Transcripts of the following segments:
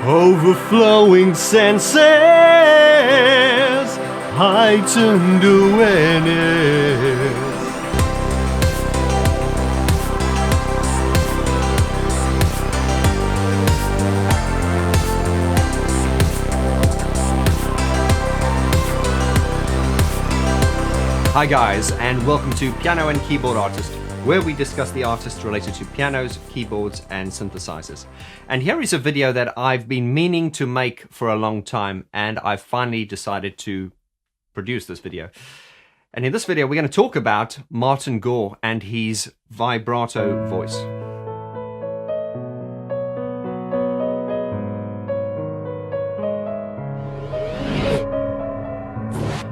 overflowing senses, heightened awareness. Hi guys, and welcome to Piano and Keyboard Artist, where we discuss the artists related to pianos, keyboards, and synthesizers. And here is a video that I've been meaning to make for a long time, and I've finally decided to produce this video. And in this video, we're going to talk about Martin Gore and his vibrato voice.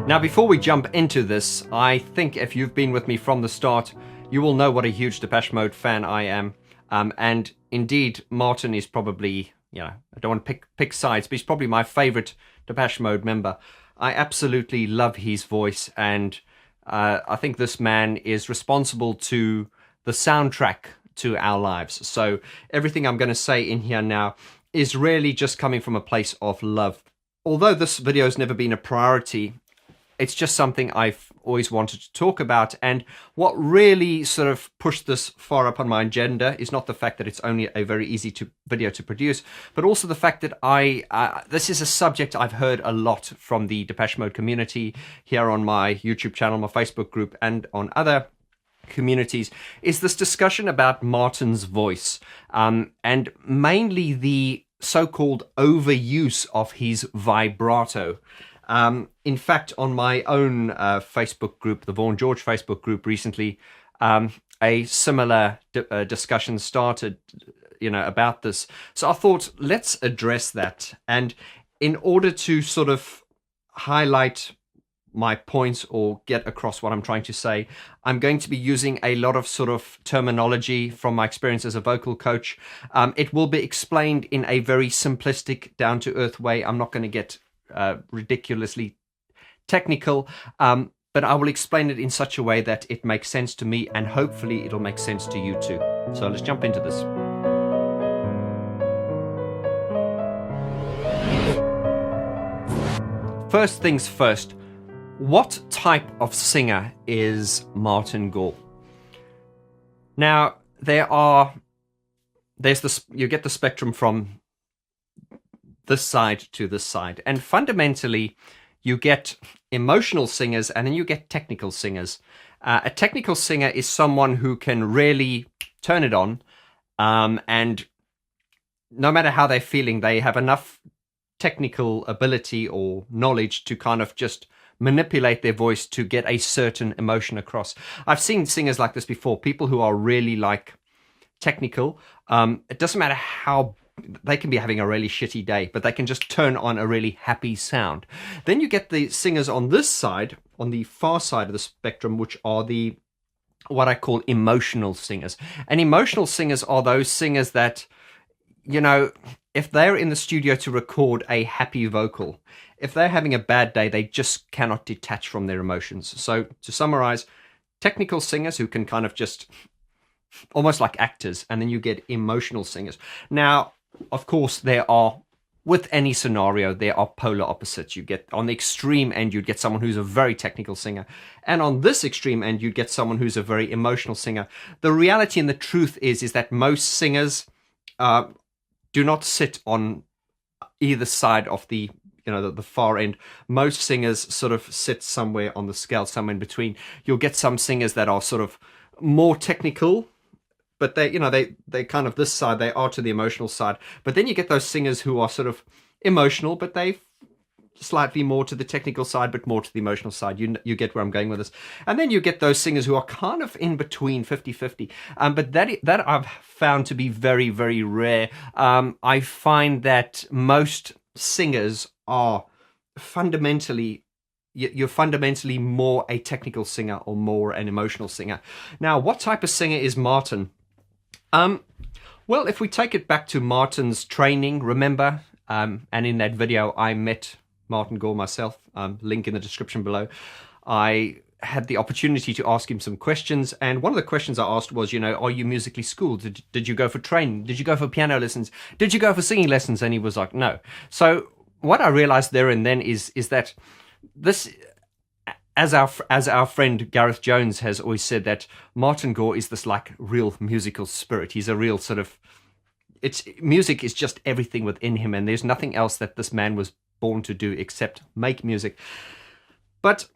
Now, before we jump into this, I think if you've been with me from the start, you will know what a huge Depeche Mode fan I am. And indeed, Martin is probably, I don't want to pick sides, but he's probably my favorite Depeche Mode member. I absolutely love his voice, and I think this man is responsible to the soundtrack to our lives. So everything I'm going to say in here now is really just coming from a place of love. Although this video has never been a priority, it's just something I've always wanted to talk about. And what really sort of pushed this far up on my agenda is not the fact that it's only a very easy video to produce, but also the fact that this is a subject I've heard a lot from the Depeche Mode community here on my YouTube channel, my Facebook group, and on other communities, is this discussion about Martin's voice, and mainly the so-called overuse of his vibrato. In fact, on my own Facebook group, the Vaughan George Facebook group recently, a similar discussion started, about this. So I thought, let's address that. And in order to sort of highlight my points or get across what I'm trying to say, I'm going to be using a lot of sort of terminology from my experience as a vocal coach. It will be explained in a very simplistic, down-to-earth way. I'm not going to get ridiculously technical, but I will explain it in such a way that it makes sense to me, and hopefully it'll make sense to you too. So let's jump into this. First things first, what type of singer is Martin Gore? Now, you get the spectrum from this side to this side, and fundamentally you get emotional singers and then you get technical singers. A technical singer is someone who can really turn it on, and no matter how they're feeling, they have enough technical ability or knowledge to kind of just manipulate their voice to get a certain emotion across. I've seen singers like this before, people who are really technical. It doesn't matter how they can be having a really shitty day, but they can just turn on a really happy sound. Then you get the singers on this side, on the far side of the spectrum, which are what I call emotional singers. And emotional singers are those singers that, if they're in the studio to record a happy vocal, if they're having a bad day, they just cannot detach from their emotions. So to summarize, technical singers who can kind of just almost like actors, and then you get emotional singers. Now, of course, with any scenario, there are polar opposites. You get on the extreme end, you'd get someone who's a very technical singer. And on this extreme end, you'd get someone who's a very emotional singer. The reality and the truth is that most singers do not sit on either side of the far end. Most singers sort of sit somewhere on the scale, somewhere in between. You'll get some singers that are sort of more technical, but they kind of this side, they are to the emotional side. But then you get those singers who are sort of emotional, but they slightly more to the technical side, but more to the emotional side. You get where I'm going with this. And then you get those singers who are kind of in between, 50-50. But that I've found to be very, very rare. I find that most singers are fundamentally, you're fundamentally more a technical singer or more an emotional singer. Now, what type of singer is Martin? Well, if we take it back to Martin's training, remember, and in that video I met Martin Gore myself, link in the description below. I had the opportunity to ask him some questions, and one of the questions I asked was, are you musically schooled? Did you go for training? Did you go for piano lessons? Did you go for singing lessons? And he was like, no. So what I realized there and then is that this, as our friend Gareth Jones has always said, that Martin Gore is this like real musical spirit. He's a real sort of, music is just everything within him, and there's nothing else that this man was born to do except make music. But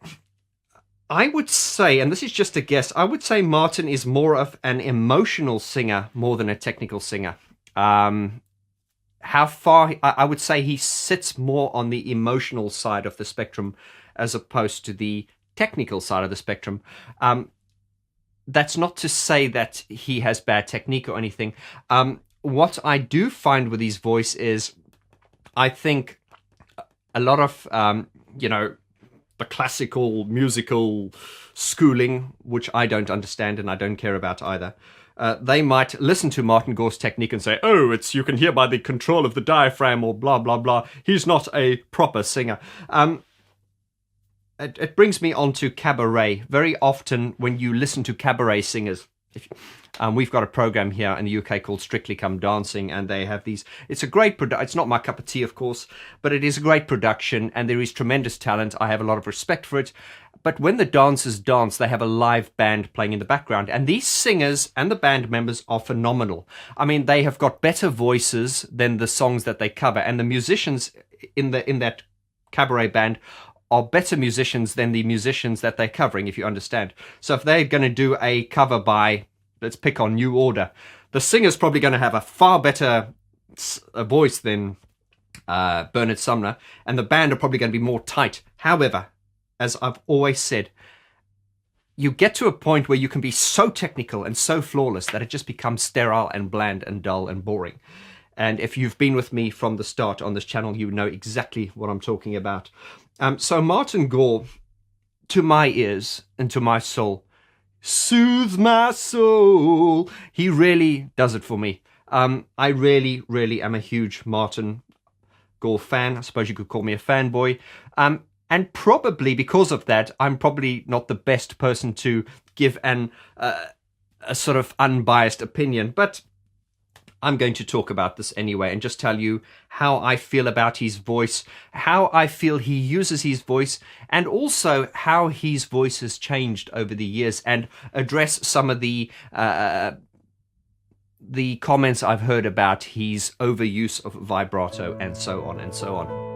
I would say, and this is just a guess, I would say Martin is more of an emotional singer more than a technical singer. How far, I would say he sits more on the emotional side of the spectrum as opposed to the technical side of the spectrum. That's not to say that he has bad technique or anything. What I do find with his voice is, I think a lot of, the classical musical schooling, which I don't understand and I don't care about either. They might listen to Martin Gore's technique and say, oh, you can hear by the control of the diaphragm or blah, blah, blah. He's not a proper singer. It brings me on to cabaret. Very often when you listen to cabaret singers, we've got a program here in the UK called Strictly Come Dancing, and they have these. It's a great it's not my cup of tea, of course, but it is a great production, and there is tremendous talent. I have a lot of respect for it. But when the dancers dance, they have a live band playing in the background, and these singers and the band members are phenomenal. I mean, they have got better voices than the songs that they cover, and the musicians in that cabaret band are better musicians than the musicians that they're covering, if you understand. So if they're going to do a cover by, let's pick on New Order, the singer's probably going to have a far better voice than Bernard Sumner, and the band are probably going to be more tight. However, as I've always said, you get to a point where you can be so technical and so flawless that it just becomes sterile and bland and dull and boring. And if you've been with me from the start on this channel, you know exactly what I'm talking about. So Martin Gore, to my ears and to my soul, soothes my soul. He really does it for me. I really, really am a huge Martin Gore fan. I suppose you could call me a fanboy. And probably because of that, I'm probably not the best person to give a sort of unbiased opinion. But I'm going to talk about this anyway and just tell you how I feel about his voice, how I feel he uses his voice, and also how his voice has changed over the years, and address some of the comments I've heard about his overuse of vibrato and so on and so on.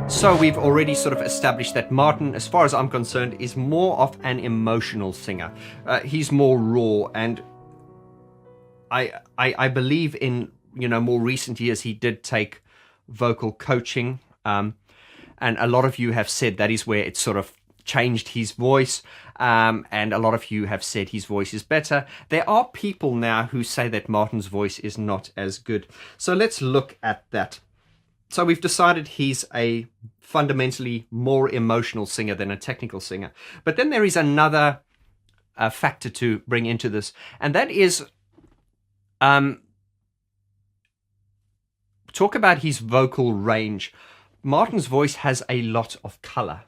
So we've already sort of established that Martin, as far as I'm concerned, is more of an emotional singer. He's more raw, and I believe in, more recent years he did take vocal coaching, and a lot of you have said that is where it sort of changed his voice, and a lot of you have said his voice is better. There are people now who say that Martin's voice is not as good. So let's look at that. So we've decided he's a fundamentally more emotional singer than a technical singer. But then there is another factor to bring into this, and that is talk about his vocal range. Martin's voice has a lot of color.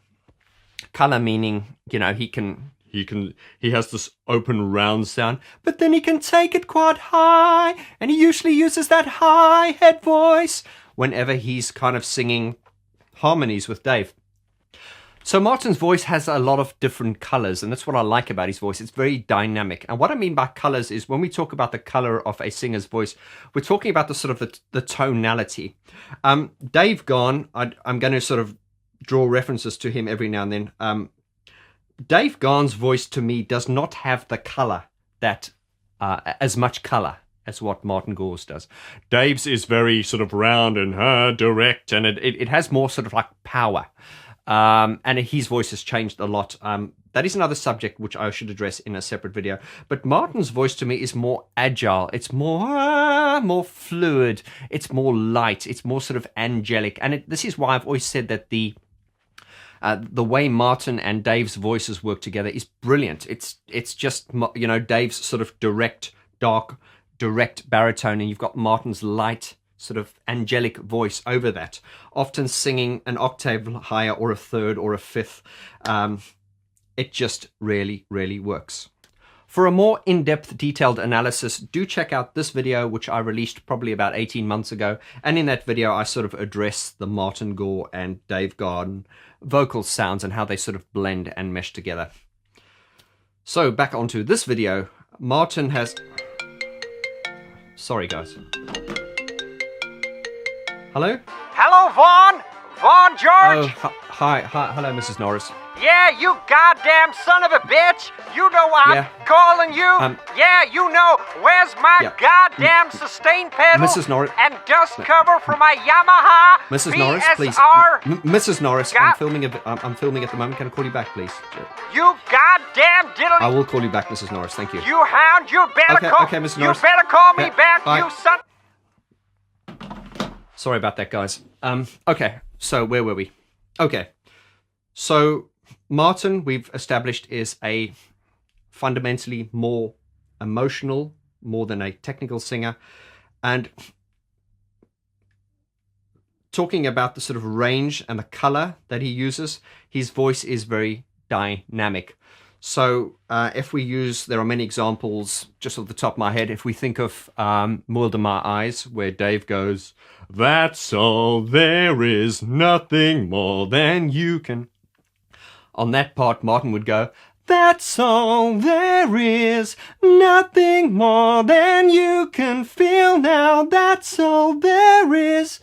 Color meaning, he has this open round sound, but then he can take it quite high, and he usually uses that high head voice whenever he's kind of singing harmonies with Dave. So Martin's voice has a lot of different colors, and that's what I like about his voice. It's very dynamic. And what I mean by colors is when we talk about the color of a singer's voice, we're talking about the sort of the tonality. Dave Gahan, I'm going to sort of draw references to him every now and then. Dave Gahan's voice to me does not have the color that, as much color as what Martin Gore's does. Dave's is very sort of round and direct, and it has more sort of like power. And his voice has changed a lot. That is another subject which I should address in a separate video. But Martin's voice to me is more agile. It's more fluid. It's more light. It's more sort of angelic. And this is why I've always said that the way Martin and Dave's voices work together is brilliant. It's just, Dave's sort of direct, dark, direct baritone, and you've got Martin's light, sort of angelic voice over that, often singing an octave higher or a third or a fifth. It just really, really works. For a more in-depth, detailed analysis, do check out this video, which I released probably about 18 months ago. And in that video, I sort of address the Martin Gore and Dave Garden vocal sounds and how they sort of blend and mesh together. So back onto this video, Martin has... Sorry, guys. Hello? Hello, Vaughn! Vaughn George! Oh, hi, hello, Mrs. Norris. Yeah, you goddamn son of a bitch! You know I'm calling you! Yeah, you know, where's my goddamn sustain pedal? Mrs. Norris. And dust cover for my Yamaha Mrs. Norris, please. Mrs. Norris, I'm filming at the moment. Can I call you back, please? You goddamn diddly... I will call you back, Mrs. Norris. Thank you. You hound, you better call... Okay, Mrs. Norris. You better call me back, bye. you son... Sorry about that, guys. Okay, so where were we? Okay, so Martin, we've established, is a fundamentally more emotional, more than a technical singer. And talking about the sort of range and the color that he uses, his voice is very dynamic. So if we use, there are many examples just off the top of my head. If we think of More Than My Eyes, where Dave goes, "That's all there is, nothing more than you can." On that part, Martin would go, "That's all there is, nothing more than you can feel now. That's all there is."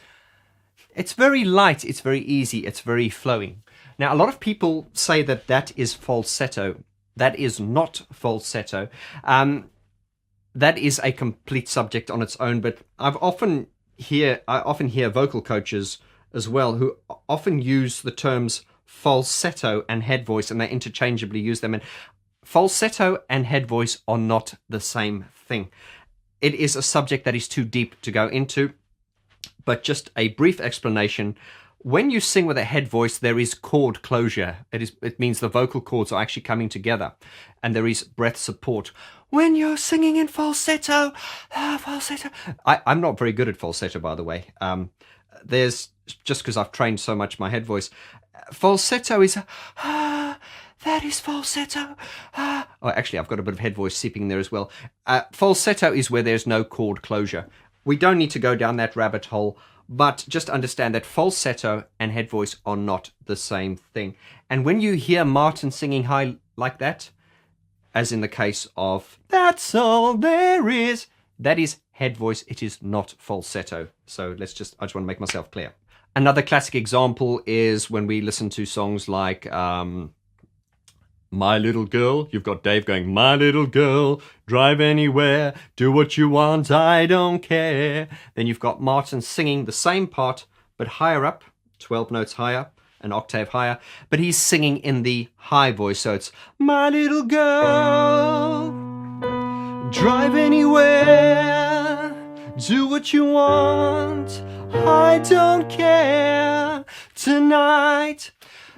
It's very light, it's very easy, it's very flowing. Now, a lot of people say that that is falsetto. That is not falsetto. That is a complete subject on its own, but I often hear vocal coaches as well who often use the terms falsetto and head voice, and they interchangeably use them. And falsetto and head voice are not the same thing. It is a subject that is too deep to go into, but just a brief explanation. When you sing with a head voice, there is chord closure. It means the vocal cords are actually coming together, and there is breath support. When you're singing in falsetto, falsetto. I'm not very good at falsetto, by the way. There's just because I've trained so much my head voice. Falsetto is that is falsetto. Oh, actually, I've got a bit of head voice seeping in there as well. Falsetto is where there's no chord closure. We don't need to go down that rabbit hole, but just understand that falsetto and head voice are not the same thing. And when you hear Martin singing high like that, as in the case of "That's all there is," that is head voice. It is not falsetto. So I just want to make myself clear. Another classic example is when we listen to songs like "My Little Girl." You've got Dave going, "My little girl, drive anywhere, do what you want, I don't care." Then you've got Martin singing the same part, but higher up, 12 notes higher, an octave higher, but he's singing in the high voice. So it's "My little girl, drive anywhere, do what you want, I don't care tonight."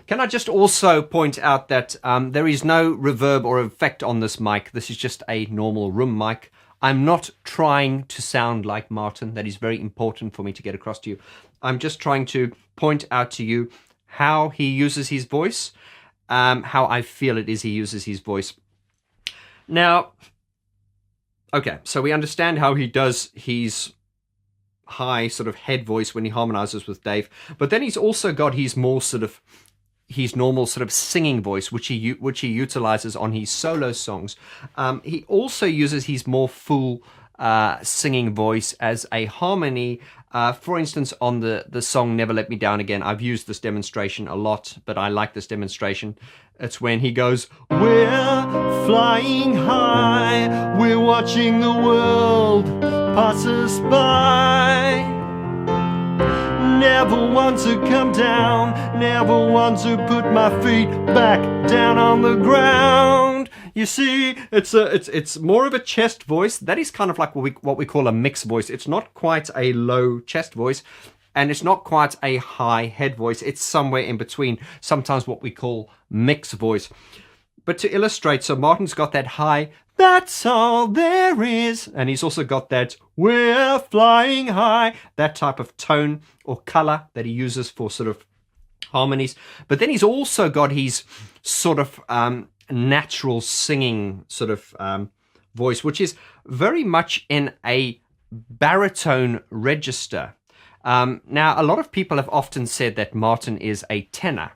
Can I just also point out that there is no reverb or effect on this mic. This is just a normal room mic. I'm not trying to sound like Martin. That is very important for me to get across to you. I'm just trying to point out to you how he uses his voice, how I feel it is he uses his voice. Now, okay, so we understand how he does his high sort of head voice when he harmonizes with Dave, but then he's also got his more sort of his normal sort of singing voice, which he utilizes on his solo songs. He also uses his more full singing voice as a harmony. For instance, on the song "Never Let Me Down Again," I've used this demonstration a lot, but I like this demonstration. It's when he goes, "We're flying high, we're watching the world pass us by. Never want to come down, never want to put my feet back down on the ground." You see, it's more of a chest voice. That is kind of like what we call a mixed voice. It's not quite a low chest voice, and it's not quite a high head voice. It's somewhere in between, sometimes what we call mixed voice. But to illustrate, so Martin's got that high, That's all there is. And he's also got that we're flying high, that type of tone or color that he uses for sort of harmonies. But then he's also got his sort of natural singing sort of voice, which is very much in a baritone register. Now, a lot of people have often said that Martin is a tenor,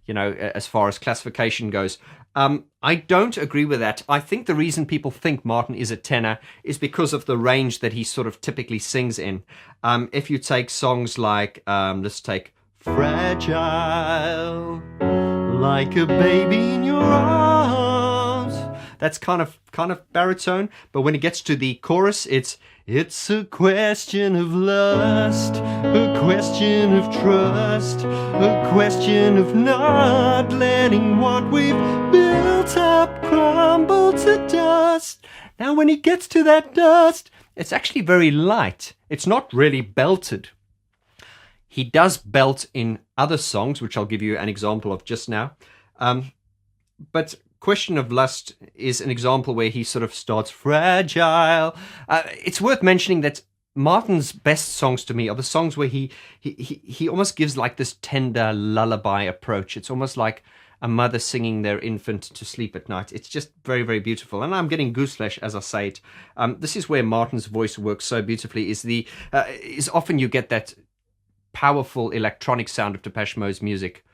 you know, as far as classification goes. I don't agree with that. I think the reason people think Martin is a tenor is because of the range that he sort of typically sings in. If you take songs like, let's take Fragile, like a baby in your arms. That's kind of baritone, but when it gets to the chorus, it's a question of lust, a question of trust, a question of not letting what we've built up crumble to dust. Now, when he gets to that dust, it's actually very light. It's not really belted. He does belt in other songs, which I'll give you an example of just now. But Question of Lust is an example where he sort of starts fragile. It's worth mentioning that Martin's best songs to me are the songs where he almost gives like this tender lullaby approach. It's almost like a mother singing their infant to sleep at night. It's just very, very beautiful. And I'm getting gooseflesh as I say it. This is where Martin's voice works so beautifully, is often you get that powerful electronic sound of Depeche Mode's music,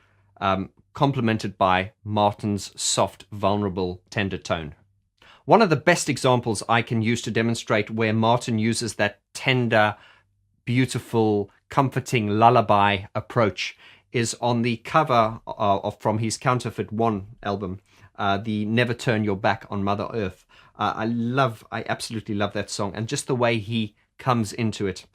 complemented by Martin's soft, vulnerable, tender tone. One of the best examples I can use to demonstrate where Martin uses that tender, beautiful, comforting lullaby approach is on the cover from his Counterfeit One album, the Never Turn Your Back on Mother Earth. I absolutely love that song, and just the way he comes into it.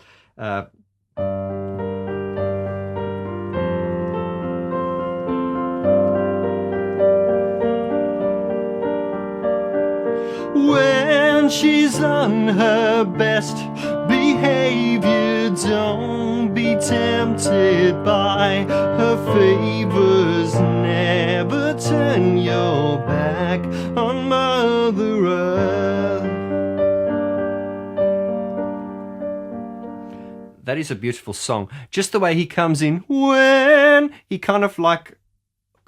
When she's on her best behavior, don't be tempted by her favors. Never turn your back on Mother Earth. That is a beautiful song. Just the way he comes in, when he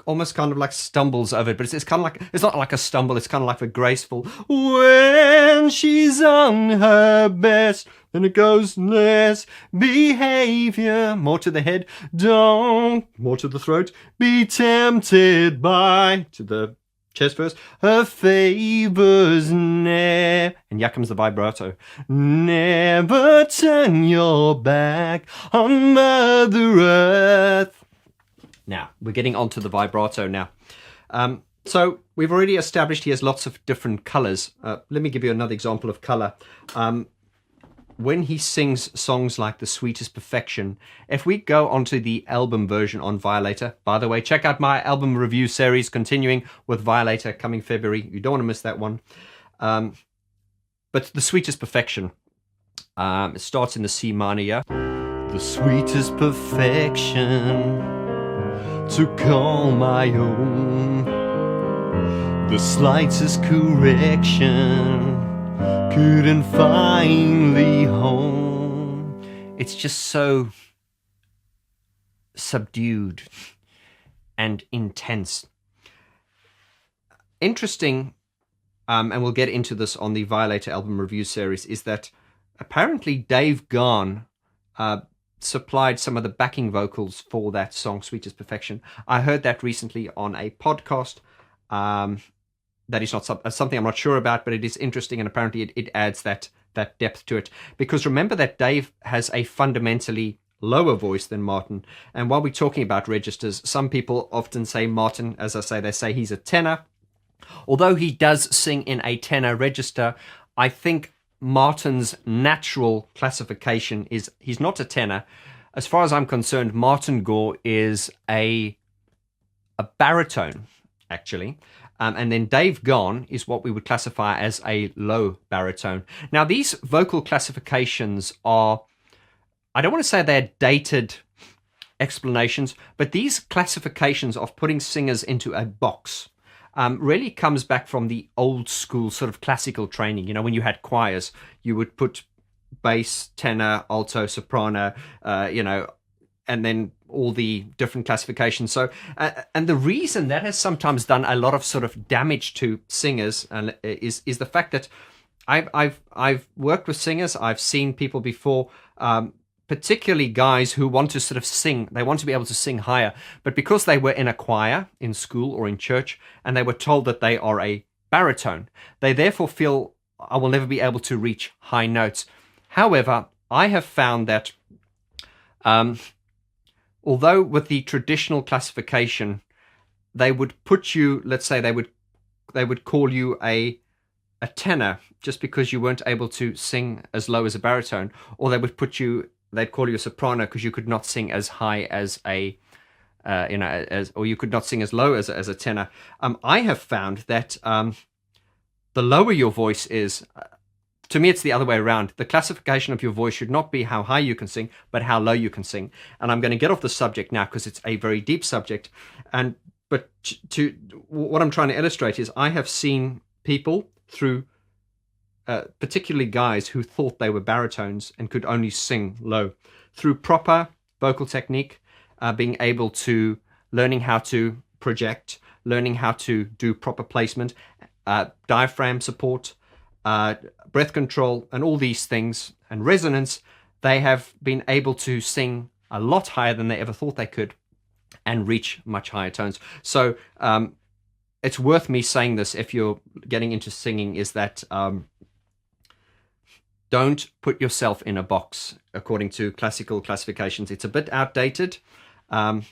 almost kind of like stumbles over it, but it's kind of like, it's not like a stumble, it's kind of like a graceful, when she's on her best, then it goes less behavior, more to the head, don't, more to the throat, be tempted by, to the chest first, her favors, and here comes the vibrato, never turn your back on Mother Earth. Now, we're getting onto the vibrato now. So we've already established he has lots of different colors. Let me give you another example of color. When he sings songs like The Sweetest Perfection, if we go onto the album version on Violator, by the way, check out my album review series continuing with Violator coming February. You don't want to miss that one. But The Sweetest Perfection, it starts in the C minor here. The sweetest perfection to call my own, the slightest correction couldn't finally home. It's just so subdued and intense. Interesting, and we'll get into this on the Violator album review series, is that apparently Dave Gahan supplied some of the backing vocals for that song, Sweetest Perfection. I heard that recently on a podcast. That is not something I'm not sure about, but it is interesting, and apparently it adds that depth to it. Because remember that Dave has a fundamentally lower voice than Martin, and while we're talking about registers, some people often say Martin, as I say, they say he's a tenor. Although he does sing in a tenor register, I think Martin's natural classification is he's not a tenor. As far as I'm concerned, Martin Gore is a baritone, actually. And then Dave Gahan is what we would classify as a low baritone. Now, these vocal classifications are, I don't want to say they're dated explanations, but these classifications of putting singers into a box really comes back from the old school sort of classical training. You know, when you had choirs, you would put bass, tenor, alto, soprano, and then all the different classifications. So, and the reason that has sometimes done a lot of sort of damage to singers is the fact that I've worked with singers. I've seen people before, particularly guys who want to sort of sing. They want to be able to sing higher, but because they were in a choir in school or in church, and they were told that they are a baritone, they therefore feel, I will never be able to reach high notes. However, I have found that although with the traditional classification, they would put you, let's say they would call you a tenor just because you weren't able to sing as low as a baritone, or they'd call you a soprano because you could not sing as high as or you could not sing as low as a tenor. I have found that the lower your voice is, to me, it's the other way around. The classification of your voice should not be how high you can sing, but how low you can sing. And I'm going to get off the subject now because it's a very deep subject. But what I'm trying to illustrate is I have seen people through, particularly guys who thought they were baritones and could only sing low, through proper vocal technique, being able to learning how to project, learning how to do proper placement, diaphragm support, breath control, and all these things, and resonance. They have been able to sing a lot higher than they ever thought they could and reach much higher tones. So it's worth me saying this if you're getting into singing, is that don't put yourself in a box according to classical classifications. It's a bit outdated, and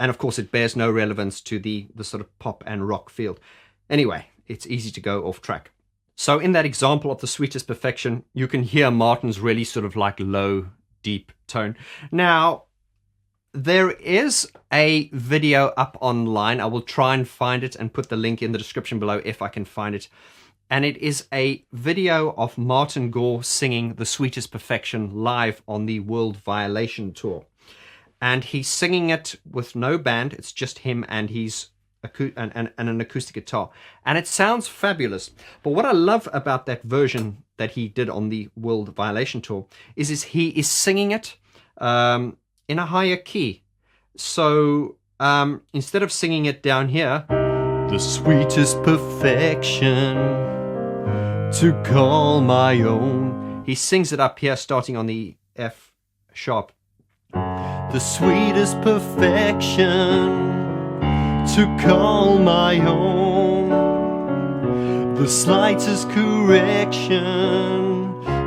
of course it bears no relevance to the sort of pop and rock field. Anyway, it's easy to go off track. So in that example of the sweetest perfection, you can hear Martin's really sort of like low, deep tone. Now, there is a video up online. I will try and find it and put the link in the description below if I can find it. And it is a video of Martin Gore singing The Sweetest Perfection live on the World Violation Tour. And he's singing it with no band. It's just him and an acoustic guitar, and it sounds fabulous. But what I love about that version that he did on the World Violation Tour is he is singing it in a higher key. So instead of singing it down here, the sweetest perfection to call my own, he sings it up here starting on the F sharp. The sweetest perfection to call my own, the slightest correction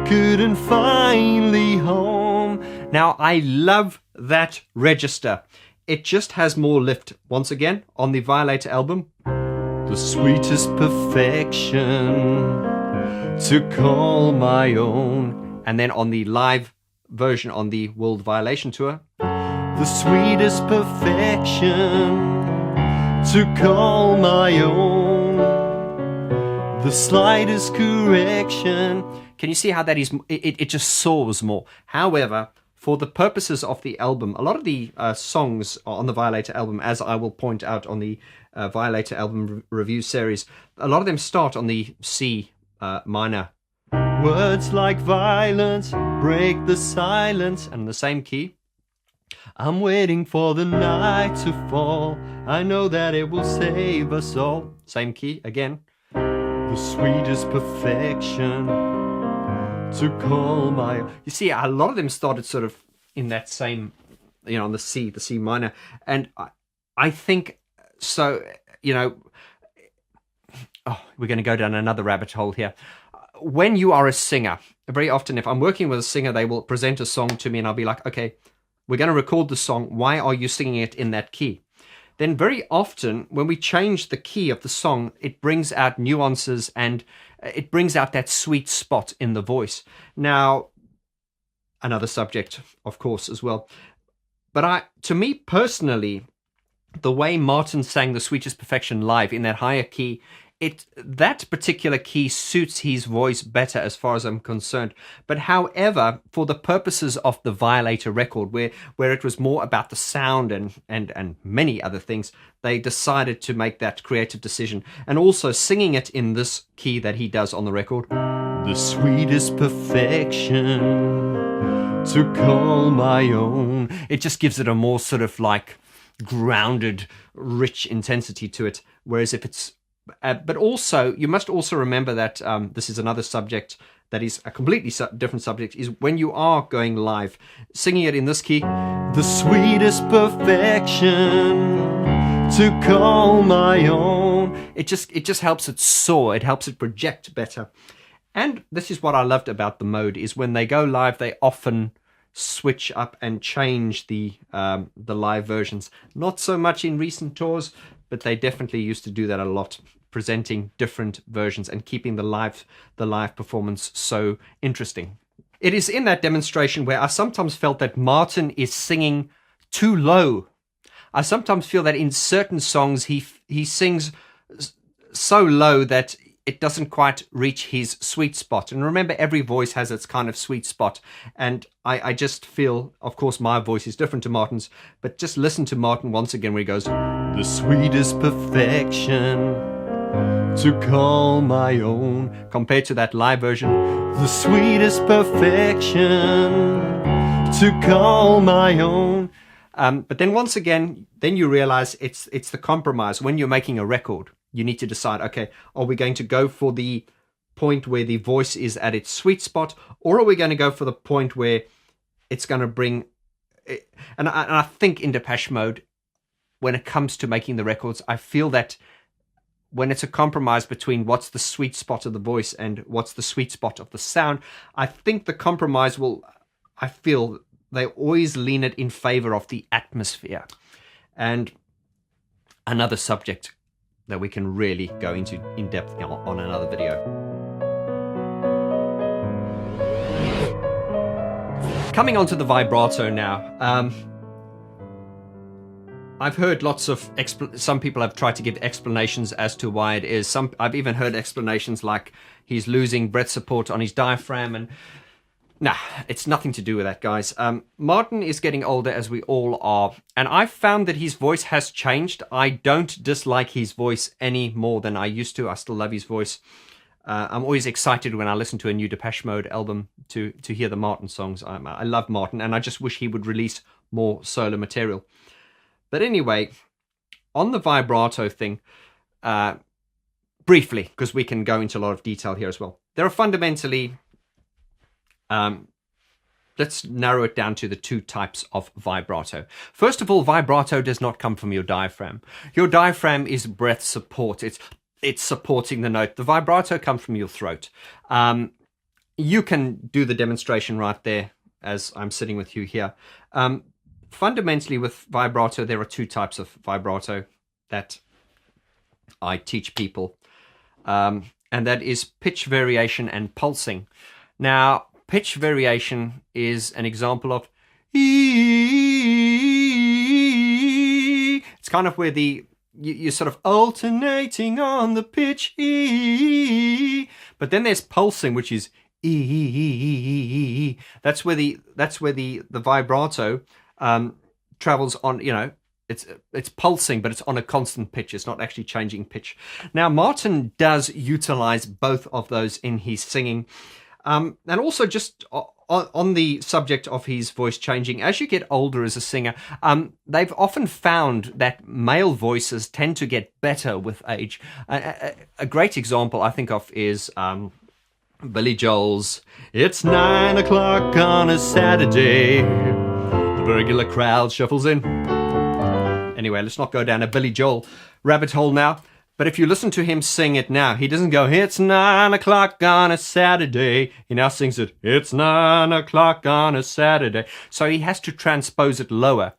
couldn't find Lee home. Now I love that register. It just has more lift. Once again, on the Violator album, the sweetest perfection to call my own. And then on the live version on the World Violation Tour, the sweetest perfection to call my own, the slightest correction. Can you see how that is? It just soars more. However, for the purposes of the album, a lot of the songs on the Violator album, as I will point out on the Violator album review series, a lot of them start on the C minor. Words like violence break the silence, and in the same key. I'm waiting for the night to fall. I know that it will save us all. Same key again. The sweetest perfection to call my... You see, a lot of them started sort of in that same, on the C minor. And I think, so, we're going to go down another rabbit hole here. When you are a singer, very often if I'm working with a singer, they will present a song to me and I'll be like, okay, we're going to record the song. Why are you singing it in that key? Then very often when we change the key of the song, it brings out nuances and it brings out that sweet spot in the voice. Now, another subject, of course, as well. But to me personally, the way Martin sang The Sweetest Perfection live in that higher key, that particular key suits his voice better as far as I'm concerned. But however, for the purposes of the Violator record, where it was more about the sound and many other things, they decided to make that creative decision. And also singing it in this key that he does on the record, the sweetest perfection to call my own. It just gives it a more sort of like grounded, rich intensity to it. Whereas if it's but also, you must also remember that this is another subject that is a completely different subject, is when you are going live, singing it in this key, the sweetest perfection to call my own. It just helps it soar, it helps it project better. And this is what I loved about the mode, is when they go live, they often switch up and change the live versions. Not so much in recent tours, but they definitely used to do that a lot, presenting different versions and keeping the live performance so interesting. It is in that demonstration where I sometimes felt that Martin is singing too low. I sometimes feel that in certain songs he sings so low that it doesn't quite reach his sweet spot. And remember, every voice has its kind of sweet spot. And I just feel, of course, my voice is different to Martin's, but just listen to Martin once again where he goes, the sweetest perfection to call my own, compared to that live version, the sweetest perfection to call my own. But then once again, then you realize it's the compromise. When you're making a record, you need to decide, okay, are we going to go for the point where the voice is at its sweet spot, or are we going to go for the point where it's going to bring it? And I think in Depeche Mode, when it comes to making the records, I feel that when it's a compromise between what's the sweet spot of the voice and what's the sweet spot of the sound, I think the compromise I feel they always lean it in favor of the atmosphere. And another subject that we can really go into in depth on another video. Coming on to the vibrato now. I've heard lots of some people have tried to give explanations as to why it is. I've even heard explanations like he's losing breath support on his diaphragm, and nah, it's nothing to do with that, guys. Martin is getting older, as we all are, and I've found that his voice has changed. I don't dislike his voice any more than I used to. I still love his voice. I'm always excited when I listen to a new Depeche Mode album to hear the Martin songs. I love Martin, and I just wish he would release more solo material. But anyway, on the vibrato thing, briefly, because we can go into a lot of detail here as well. There are fundamentally, let's narrow it down to the two types of vibrato. First of all, vibrato does not come from your diaphragm. Your diaphragm is breath support. It's supporting the note. The vibrato comes from your throat. You can do the demonstration right there as I'm sitting with you here. Fundamentally, with vibrato, there are two types of vibrato that I teach people, and that is pitch variation and pulsing. Now, pitch variation is an example of E. It's kind of where you're sort of alternating on the pitch E, but then there's pulsing, which is E. That's where the vibrato travels on, it's pulsing, but it's on a constant pitch. It's not actually changing pitch. Now, Martin does utilize both of those in his singing. And also just on the subject of his voice changing, as you get older as a singer, they've often found that male voices tend to get better with age. A great example I think of is Billy Joel's "It's 9 o'clock on a Saturday. The regular crowd shuffles in." Anyway, let's not go down a Billy Joel rabbit hole now. But if you listen to him sing it now, he doesn't go, "It's 9 o'clock on a Saturday." He now sings it, "It's 9 o'clock on a Saturday." So he has to transpose it lower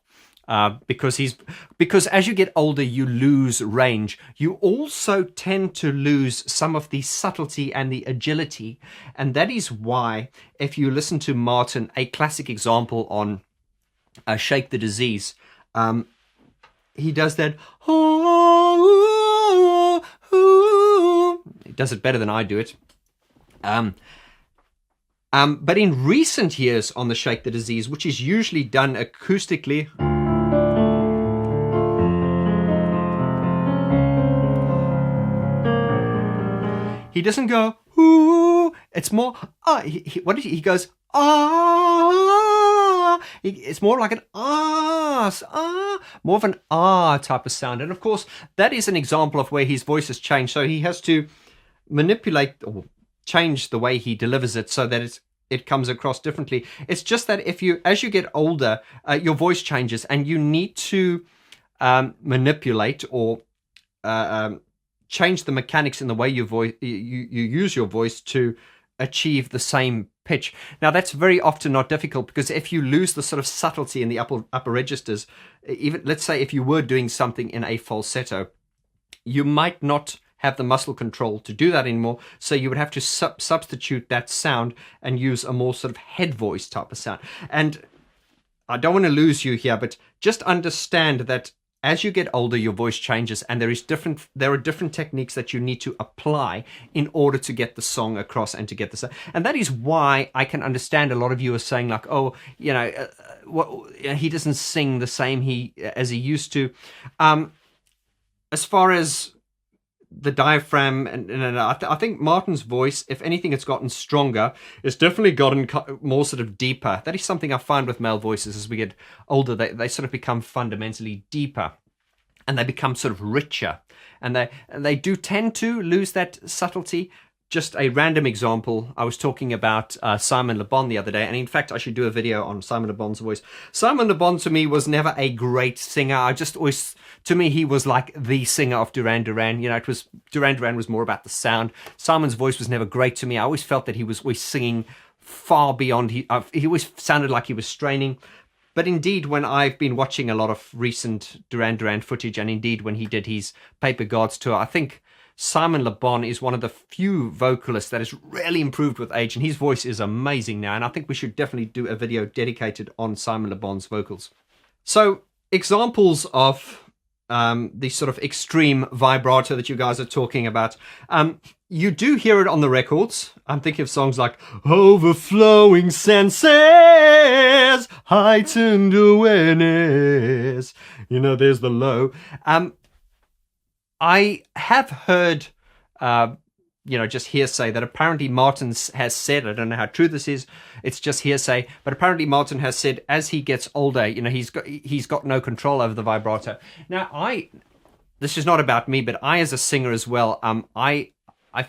because as you get older, you lose range. You also tend to lose some of the subtlety and the agility. And that is why, if you listen to Martin, a classic example on Shake the Disease, he does that, does it better than I do it. But in recent years on the Shake the Disease, which is usually done acoustically, he doesn't go, ooh, it's more, he goes, ah. It's more like an more of an type of sound. And of course, that is an example of where his voice has changed. So he has to manipulate or change the way he delivers it so that it comes across differently. It's just that as you get older, your voice changes, and you need to manipulate or change the mechanics in the way you use your voice to achieve the same pitch. Now, that's very often not difficult, because if you lose the sort of subtlety in the upper registers, even let's say if you were doing something in a falsetto, you might not have the muscle control to do that anymore, so you would have to substitute that sound and use a more sort of head voice type of sound. And I don't want to lose you here, but just understand that as you get older, your voice changes, and there are different techniques that you need to apply in order to get the song across and to get the sound. And that is why I can understand a lot of you are saying like, oh, he doesn't sing the same as he used to. As far as the diaphragm, and I think Martin's voice, if anything, it's gotten stronger. It's definitely gotten more sort of deeper. That is something I find with male voices as we get older. They sort of become fundamentally deeper, and they become sort of richer, and they do tend to lose that subtlety. Just a random example, I was talking about Simon Le Bon the other day, and in fact I should do a video on Simon Le Bon's voice. Simon Le Bon to me was never a great singer. To me he was like the singer of Duran Duran. Duran Duran was more about the sound. Simon's voice was never great to me. I always felt that he was always singing far beyond, he always sounded like he was straining. But indeed, when I've been watching a lot of recent Duran Duran footage, and indeed when he did his Paper Gods tour, I think Simon Le Bon is one of the few vocalists that has really improved with age, and his voice is amazing now, and I think we should definitely do a video dedicated on Simon Le Bon's vocals. So, examples of the sort of extreme vibrato that you guys are talking about. You do hear it on the records. I'm thinking of songs like Overflowing Senses, Heightened Awareness. There's the low. I have heard, just hearsay that apparently Martin has said, I don't know how true this is, it's just hearsay, but apparently Martin has said as he gets older, he's got no control over the vibrato. Now, this is not about me, but I as a singer as well, I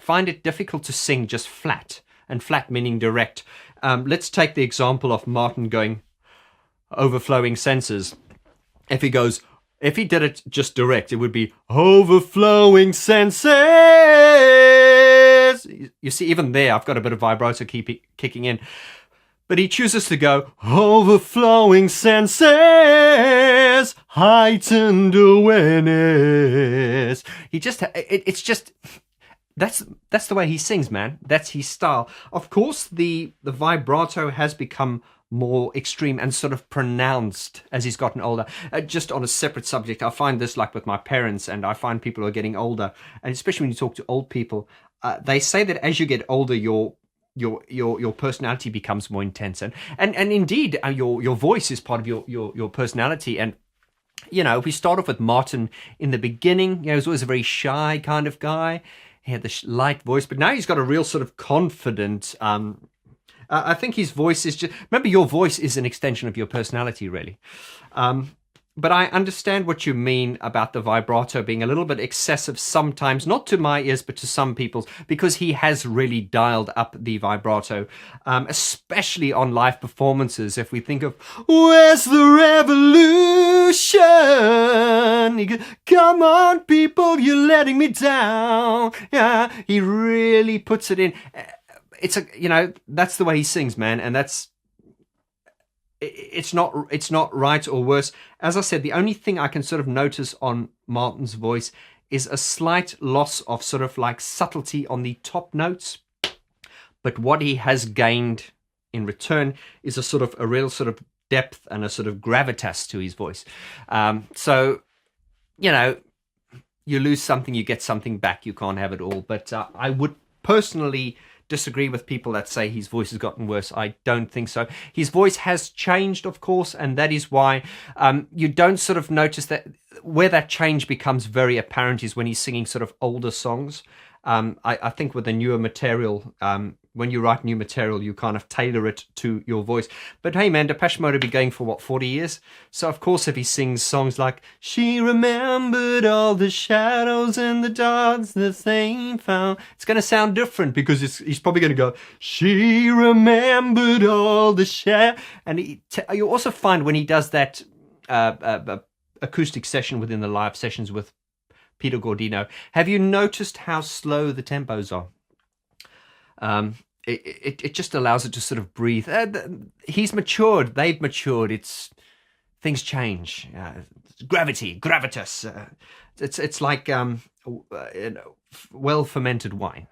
find it difficult to sing just flat, and flat meaning direct. Let's take the example of Martin going Overflowing Senses. If he did it just direct, it would be overflowing senses. You see, even there, I've got a bit of vibrato kicking in. But he chooses to go overflowing senses, heightened awareness. That's the way he sings, man. That's his style. Of course, the vibrato has become more extreme and sort of pronounced as he's gotten older. Just on a separate subject, I find this like with my parents, and I find people who are getting older, and especially when you talk to old people, they say that as you get older, your personality becomes more intense, and indeed your voice is part of your personality. And we start off with Martin in the beginning. He was always a very shy kind of guy. He had this light voice, but now he's got a real sort of confident. I think his voice is just... Remember, your voice is an extension of your personality, really. But I understand what you mean about the vibrato being a little bit excessive sometimes, not to my ears, but to some people's, because he has really dialed up the vibrato, especially on live performances. If we think of, where's the revolution? He goes, come on, people, you're letting me down. Yeah, he really puts it in. That's the way he sings, man, and it's not right or worse. As I said, the only thing I can sort of notice on Martin's voice is a slight loss of sort of like subtlety on the top notes, but what he has gained in return is a real sort of depth and a sort of gravitas to his voice. you lose something, you get something back. You can't have it all. But I would personally disagree with people that say his voice has gotten worse. I don't think so. His voice has changed, of course, and that is why you don't sort of notice that. Where that change becomes very apparent is when he's singing sort of older songs. I think with the newer material, when you write new material, you kind of tailor it to your voice. But hey, man, Depeche Mode will be going for, 40 years? So, of course, if he sings songs like, she remembered all the shadows and the dogs that they found, it's going to sound different because he's probably going to go, she remembered all the shadows. And you also find when he does that acoustic session within the live sessions with Peter Gordino, have you noticed how slow the tempos are? It just allows it to sort of breathe. He's matured. They've matured. Things change. Gravitas. It's like well fermented wine.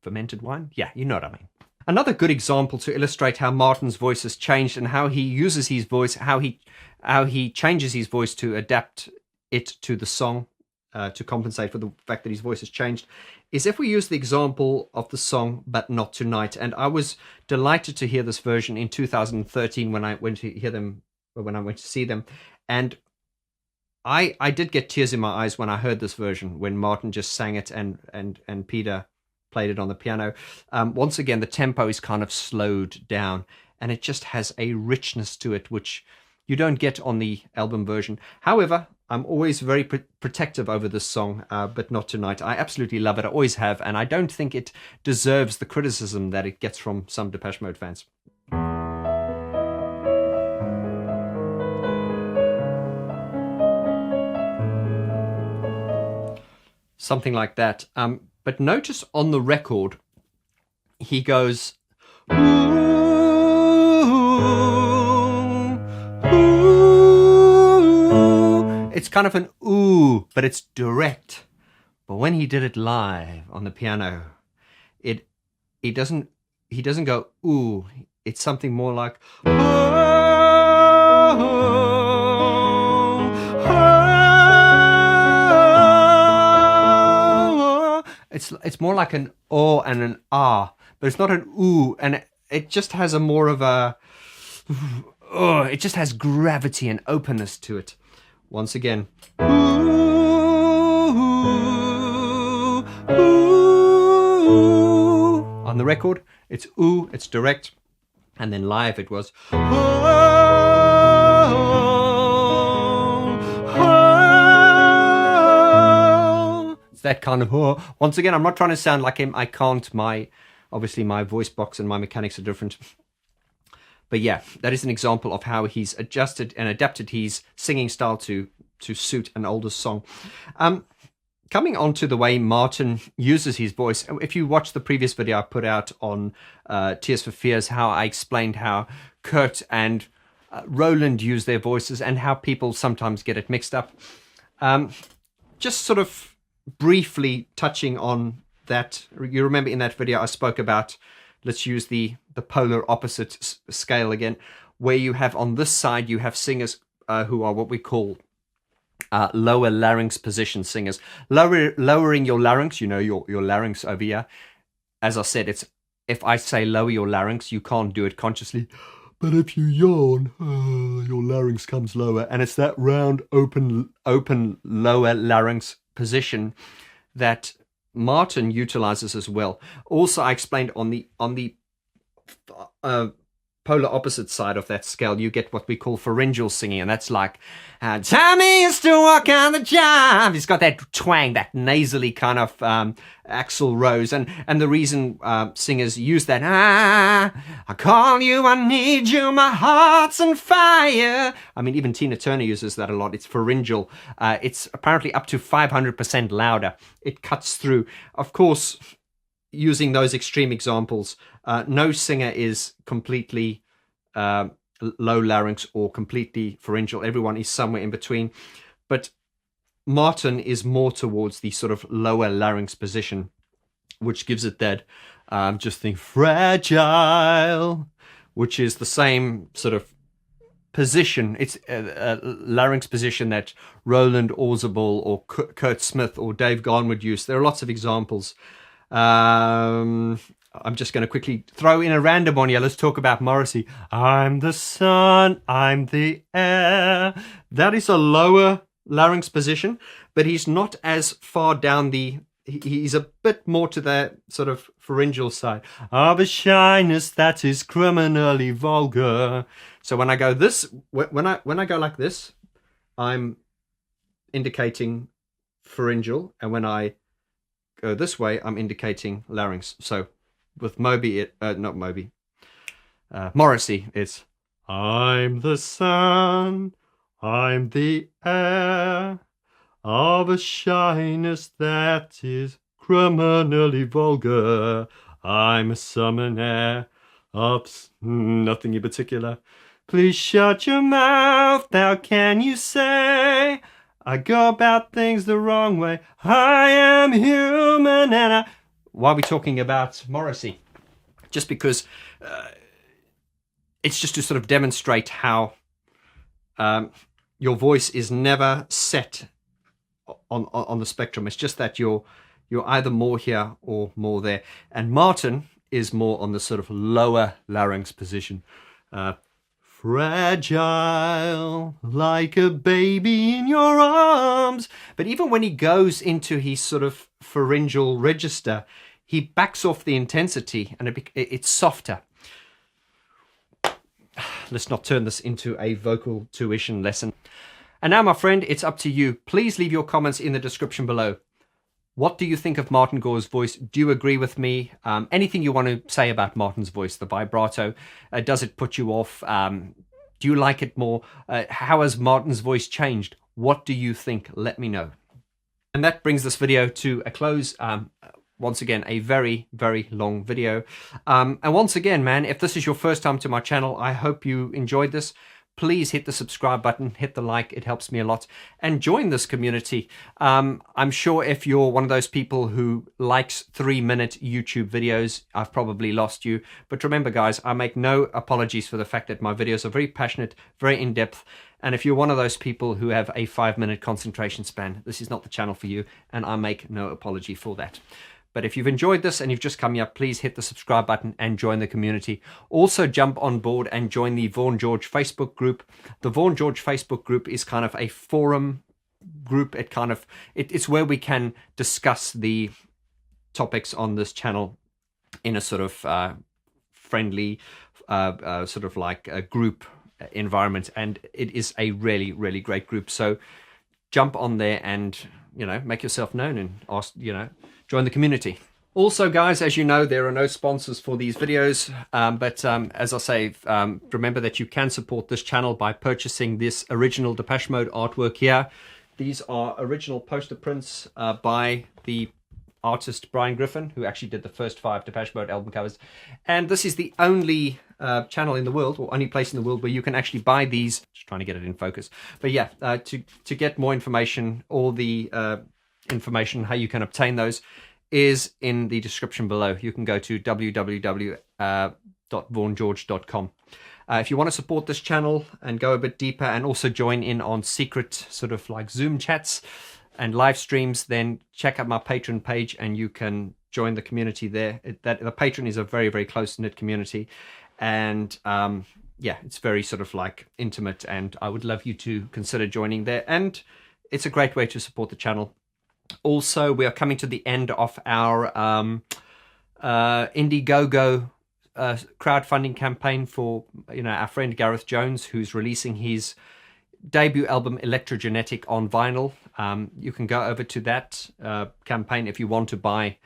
Fermented wine? Yeah, you know what I mean. Another good example to illustrate how Martin's voice has changed and how he uses his voice, how he changes his voice to adapt it to the song, to compensate for the fact that his voice has changed, is if we use the example of the song But Not Tonight. And I was delighted to hear this version in 2013 when I went to see them. And I did get tears in my eyes when I heard this version, when Martin just sang it and Peter played it on the piano. Once again, the tempo is kind of slowed down and it just has a richness to it, which you don't get on the album version. However, I'm always very protective over this song, But Not Tonight. I absolutely love it. I always have. And I don't think it deserves the criticism that it gets from some Depeche Mode fans. Something like that. But notice on the record, he goes, ooh, ooh. It's kind of an ooh, but it's direct. But when he did it live on the piano, he doesn't go ooh. It's something more like oh, oh, oh. It's more like an oh and an ah, but it's not an ooh, and it just has a more of a oh. It just has gravity and openness to it. Once again. Ooh, ooh. On the record, it's ooh, it's direct. And then live it was oh, oh. It's that kind of oh. Once again, I'm not trying to sound like him. I can't. Obviously my voice box and my mechanics are different. But yeah, that is an example of how he's adjusted and adapted his singing style to suit an older song. Coming on to the way Martin uses his voice, if you watch the previous video I put out on Tears for Fears, how I explained how Kurt and Roland use their voices and how people sometimes get it mixed up. Just sort of briefly touching on that. You remember in that video I spoke about, let's use the polar opposite scale again, where you have on this side, you have singers who are what we call lower larynx position singers. Lowering your larynx, your larynx over here. As I said, if I say lower your larynx, you can't do it consciously. But if you yawn, your larynx comes lower. And it's that round, open lower larynx position that Martin utilizes as well. Also, I explained on the polar opposite side of that scale, you get what we call pharyngeal singing, and that's like, Tommy used to walk on the job. He's got that twang, that nasally kind of Axl Rose, and the reason singers use that, I call you, I need you, my heart's on fire. I mean, even Tina Turner uses that a lot. It's pharyngeal. It's apparently up to 500% louder. It cuts through. Of course, using those extreme examples, no singer is completely low larynx or completely pharyngeal. Everyone is somewhere in between. But Martin is more towards the sort of lower larynx position, which gives it that, just think, fragile, which is the same sort of position. It's a larynx position that Roland Orzabal or Kurt Smith or Dave Garn would use. There are lots of examples. I'm just going to quickly throw in a random one here. Let's talk about Morrissey. I'm the sun, I'm the air. That is a lower larynx position, but he's not as far down the... He's a bit more to the sort of pharyngeal side. Of a shyness that is criminally vulgar. So when I go this, when I go like this, I'm indicating pharyngeal, and when I go this way, I'm indicating larynx. So with Moby, Morrissey, it's I'm the sun, I'm the air. Of a shyness that is criminally vulgar, I'm a summoner of nothing in particular. Please shut your mouth, how can you say I go about things the wrong way? I am human and I... Why are we talking about Morrissey? Just because it's just to sort of demonstrate how your voice is never set on the spectrum. It's just that you're either more here or more there. And Martin is more on the sort of lower larynx position. Fragile like a baby in your arms. But even when he goes into his sort of pharyngeal register, he backs off the intensity and it's softer. Let's not turn this into a vocal tuition lesson. And now, my friend, it's up to you. Please leave your comments in the description below. What do you think of Martin Gore's voice? Do you agree with me? Anything you want to say about Martin's voice, the vibrato? Does it put you off? Do you like it more? How has Martin's voice changed? What do you think? Let me know. And that brings this video to a close. Once again, a very, very long video. And once again, man, if this is your first time to my channel, I hope you enjoyed this. Please hit the subscribe button, hit the like, it helps me a lot, and join this community. I'm sure if you're one of those people who likes 3-minute YouTube videos, I've probably lost you. But remember, guys, I make no apologies for the fact that my videos are very passionate, very in-depth, and if you're one of those people who have a 5-minute concentration span, this is not the channel for you, and I make no apology for that. But if you've enjoyed this and you've just come here, please hit the subscribe button and join the community. Also jump on board and join the Vaughan George Facebook group. The Vaughan George Facebook group is kind of a forum group. It's where we can discuss the topics on this channel in a sort of friendly, sort of like a group environment. And it is a really, really great group. So jump on there and, make yourself known and ask, join the community. Also, guys, as you know, there are no sponsors for these videos, but as I say, remember that you can support this channel by purchasing this original Depeche Mode artwork here. These are original poster prints by the artist Brian Griffin, who actually did the first 5 Depeche Mode album covers. And this is the only channel in the world, or only place in the world, where you can actually buy these. Just trying to get it in focus. But yeah, to get more information, all the information how you can obtain those is in the description below. You can go to www.vaughangeorge.com. If you want to support this channel and go a bit deeper and also join in on secret sort of like Zoom chats and live streams, then check out my Patreon page and you can join the community there. The Patreon is a very, very close-knit community, and yeah, it's very sort of like intimate, and I would love you to consider joining there, and it's a great way to support the channel. Also, we are coming to the end of our Indiegogo crowdfunding campaign for our friend Gareth Jones, who's releasing his debut album Electrogenetic on vinyl. You can go over to that campaign if you want to buy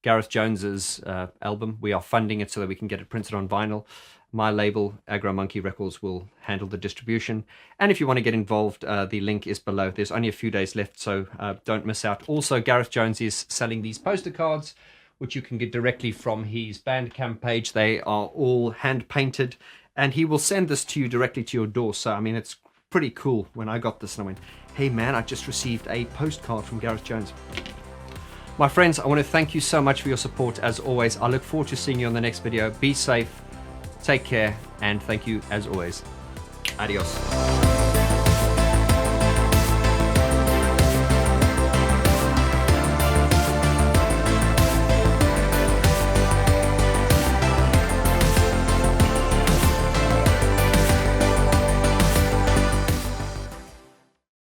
Gareth Jones's album. We are funding it so that we can get it printed on vinyl. My label, Agro Monkey Records, will handle the distribution. And if you want to get involved, the link is below. There's only a few days left, so don't miss out. Also, Gareth Jones is selling these poster cards, which you can get directly from his Bandcamp page. They are all hand-painted, and he will send this to you directly to your door. So, I mean, it's pretty cool. When I got this and I went, hey man, I just received a postcard from Gareth Jones. My friends, I want to thank you so much for your support as always. I look forward to seeing you on the next video. Be safe, take care, and thank you as always. Adios.